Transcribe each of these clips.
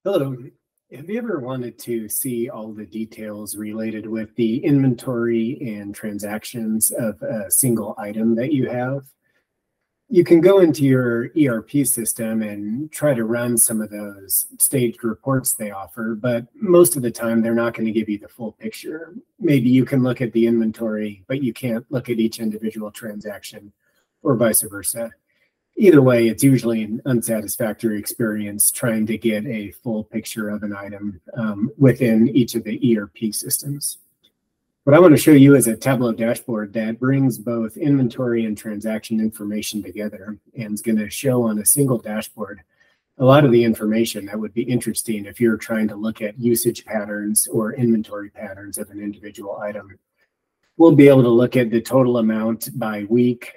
Hello. Have you ever wanted to see all the details related with the inventory and transactions of a single item that you have? You can go into your ERP system and try to run some of those staged reports they offer, but most of the time they're not going to give you the full picture. Maybe you can look at the inventory, but you can't look at each individual transaction, or vice versa. Either way, it's usually an unsatisfactory experience trying to get a full picture of an item within each of the ERP systems. What I want to show you is a Tableau dashboard that brings both inventory and transaction information together and is going to show on a single dashboard a lot of the information that would be interesting if you're trying to look at usage patterns or inventory patterns of an individual item. We'll be able to look at the total amount by week.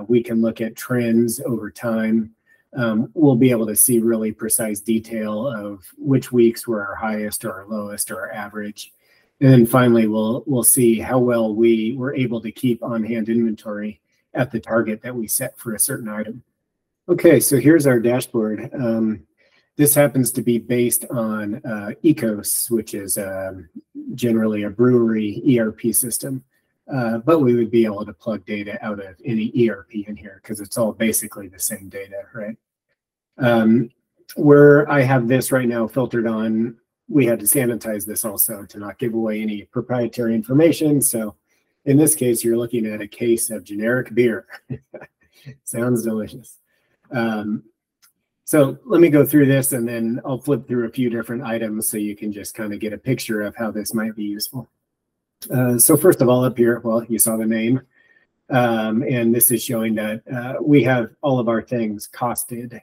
We can look at trends over time. We'll be able to see really precise detail of which weeks were our highest or our lowest or our average. And then finally, we'll see how well we were able to keep on-hand inventory at the target that we set for a certain item. Okay, so here's our dashboard. This happens to be based on Ecos, which is generally a brewery ERP system. But we would be able to plug data out of any ERP in here because it's all basically the same data, right? Where I have this right now filtered on, we had to sanitize this also to not give away any proprietary information. So in this case, you're looking at a case of generic beer. Sounds delicious. So let me go through this and then I'll flip through a few different items so you can just kind of get a picture of how this might be useful. So first of all, up here, well, you saw the name, and this is showing that we have all of our things costed.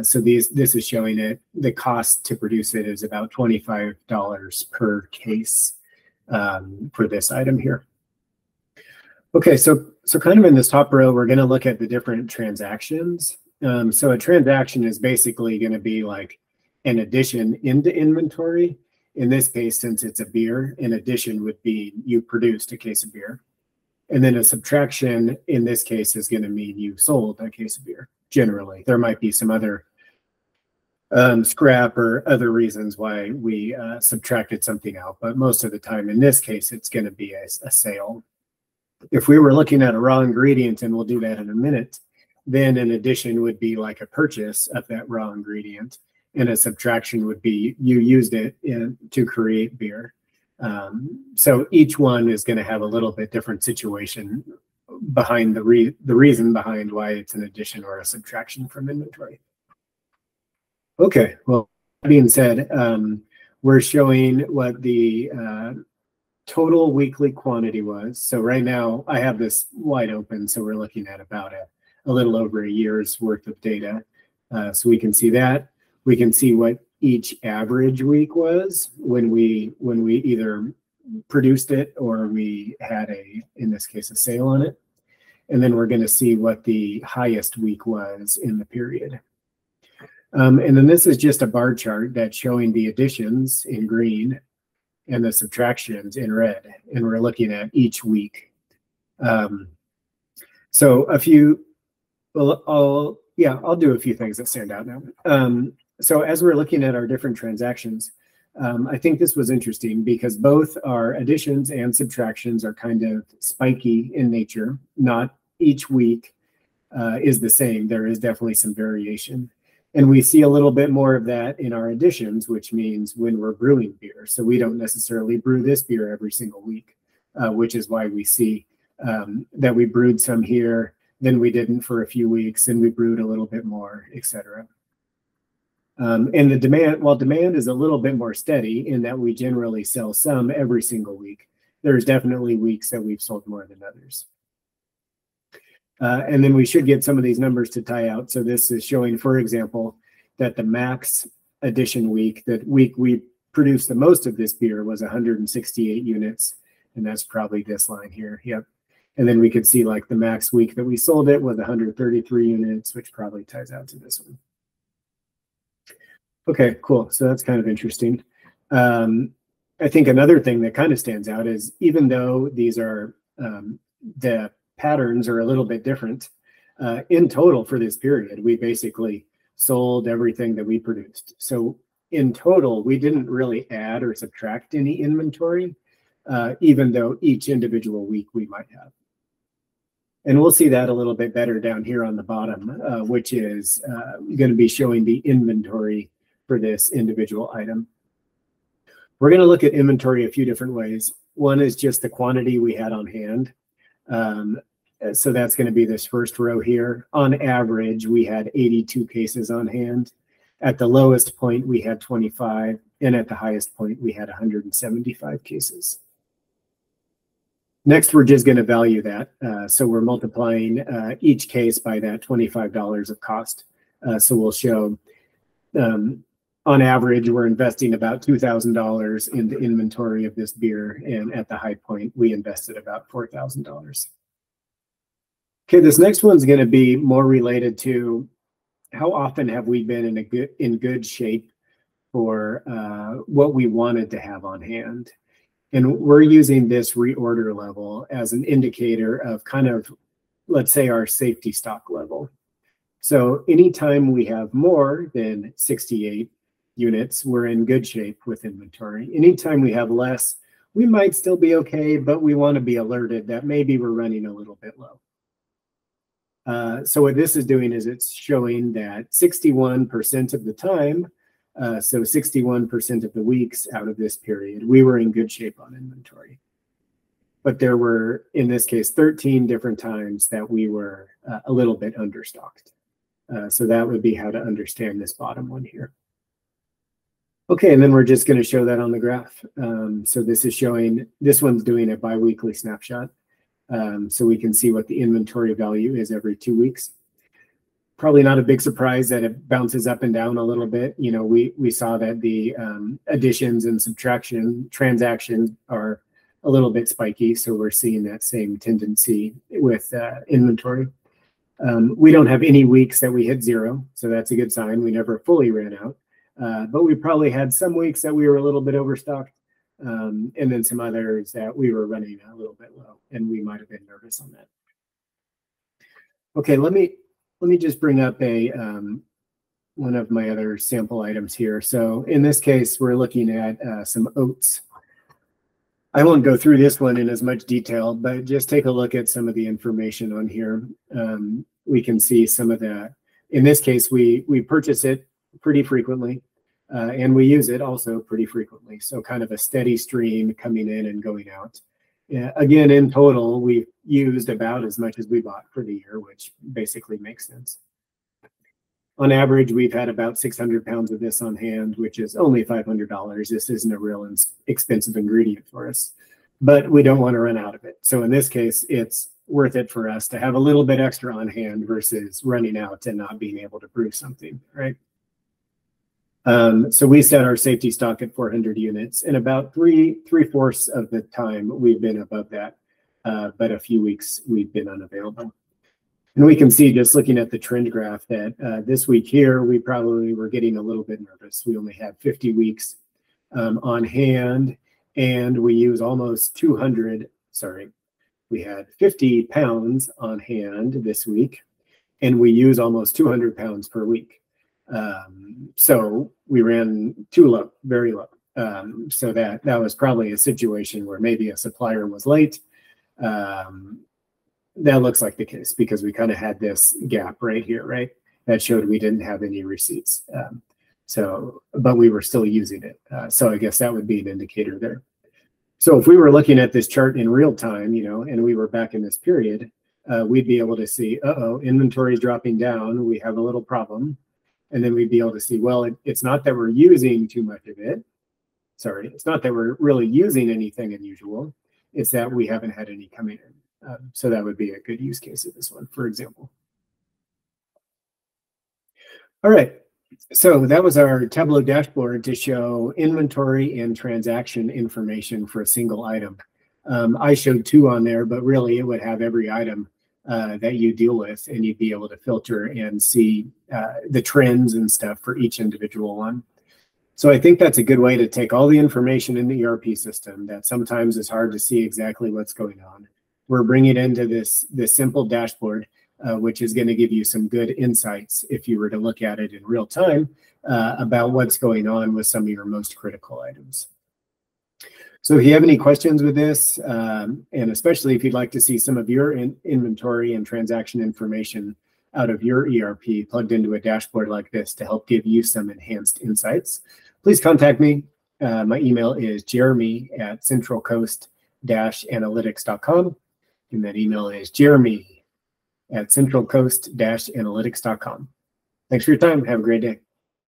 So this is showing it. The cost to produce it is about $25 per case for this item here. Okay, so kind of in this top row, we're going to look at the different transactions. So a transaction is basically going to be like an addition into inventory. In this case, since it's a beer, an addition would be you produced a case of beer. And then a subtraction in this case is going to mean you sold a case of beer, generally. There might be some other scrap or other reasons why we subtracted something out. But most of the time, in this case, it's going to be a sale. If we were looking at a raw ingredient, and we'll do that in a minute, then an addition would be like a purchase of that raw ingredient. And a subtraction would be you used it to create beer. So each one is going to have a little bit different situation behind the reason behind why it's an addition or a subtraction from inventory. Okay, well, that being said, we're showing what the total weekly quantity was. So right now I have this wide open, so we're looking at about a little over a year's worth of data. So we can see that. We can see what each average week was when we either produced it or we had in this case, a sale on it. And then we're going to see what the highest week was in the period. And then this is just a bar chart that's showing the additions in green and the subtractions in red. And we're looking at each week. So a few, well, I'll do a few things that stand out now. So as we're looking at our different transactions, I think this was interesting because both our additions and subtractions are kind of spiky in nature. Not each week is the same. There is definitely some variation. And we see a little bit more of that in our additions, which means when we're brewing beer. So we don't necessarily brew this beer every single week, which is why we see that we brewed some here, then we didn't for a few weeks, and we brewed a little bit more, etc. And the demand, while demand is a little bit more steady in that we generally sell some every single week, there's definitely weeks that we've sold more than others. And then we should get some of these numbers to tie out. So this is showing, for example, that the max addition week, that week we produced the most of this beer was 168 units. And that's probably this line here. Yep. And then we could see like the max week that we sold it was 133 units, which probably ties out to this one. Okay, cool. So that's kind of interesting. I think another thing that kind of stands out is even though these are the patterns are a little bit different, in total for this period, we basically sold everything that we produced. So in total, we didn't really add or subtract any inventory, even though each individual week we might have. And we'll see that a little bit better down here on the bottom, which is going to be showing the inventory for this individual item. We're going to look at inventory a few different ways. One is just the quantity we had on hand. So that's going to be this first row here. On average, we had 82 cases on hand. At the lowest point, we had 25, and at the highest point, we had 175 cases. Next, we're just going to value that. So we're multiplying each case by that $25 of cost. So we'll show, on average, we're investing about $2,000 in the inventory of this beer, and at the high point, we invested about $4,000. Okay, this next one's going to be more related to how often have we been in good shape for what we wanted to have on hand. And we're using this reorder level as an indicator of kind of, let's say, our safety stock level. So anytime we have more than 68 units, we're in good shape with inventory. Anytime we have less, we might still be okay, but we want to be alerted that maybe we're running a little bit low. So what this is doing is it's showing that 61% of the time, so 61% of the weeks out of this period, we were in good shape on inventory. But there were, in this case, 13 different times that we were a little bit understocked. So that would be how to understand this bottom one here. Okay, and then we're just going to show that on the graph. So this is showing, this one's doing a biweekly snapshot. So we can see what the inventory value is every 2 weeks. Probably not a big surprise that it bounces up and down a little bit. You know, we saw that the additions and subtraction transactions are a little bit spiky, so we're seeing that same tendency with inventory. We don't have any weeks that we hit zero, so that's a good sign. We never fully ran out, but we probably had some weeks that we were a little bit overstocked, and then some others that we were running a little bit low, and we might have been nervous on that. Okay, let me just bring up a one of my other sample items here. So in this case, we're looking at some oats. I won't go through this one in as much detail, but just take a look at some of the information on here. We can see some of the, in this case, we purchase it pretty frequently, and we use it also pretty frequently. So kind of a steady stream coming in and going out. Again, in total, we've used about as much as we bought for the year, which basically makes sense. On average, we've had about 600 pounds of this on hand, which is only $500. This isn't a real expensive ingredient for us, but we don't want to run out of it. So in this case, it's worth it for us to have a little bit extra on hand versus running out and not being able to brew something, right? So we set our safety stock at 400 units, and about three-fourths of the time we've been above that, but a few weeks we've been unavailable. And we can see, just looking at the trend graph, that this week here, we probably were getting a little bit nervous. We only had 50 weeks on hand, and we use almost 200, sorry, we had 50 pounds on hand this week, and we use almost 200 pounds per week. So we ran too low, very low. So that was probably a situation where maybe a supplier was late. That looks like the case because we kind of had this gap right here, right? That showed we didn't have any receipts. But we were still using it. So I guess that would be an indicator there. So if we were looking at this chart in real time, you know, and we were back in this period, we'd be able to see, inventory is dropping down. We have a little problem. And then we'd be able to see, well, it's not that we're using too much of it. Sorry, it's not that we're really using anything unusual. It's that we haven't had any coming in. So that would be a good use case of this one, for example. All right, so that was our Tableau dashboard to show inventory and transaction information for a single item. I showed 2 on there, but really it would have every item that you deal with, and you'd be able to filter and see the trends and stuff for each individual one. So I think that's a good way to take all the information in the ERP system that sometimes is hard to see exactly what's going on. We're bringing it into this simple dashboard. which is going to give you some good insights if you were to look at it in real time about what's going on with some of your most critical items. So if you have any questions with this, and especially if you'd like to see some of your inventory and transaction information out of your ERP plugged into a dashboard like this to help give you some enhanced insights, please contact me. My email is jeremy@centralcoast-analytics.com, and that email is jeremy@centralcoast-analytics.com. Thanks for your time. Have a great day.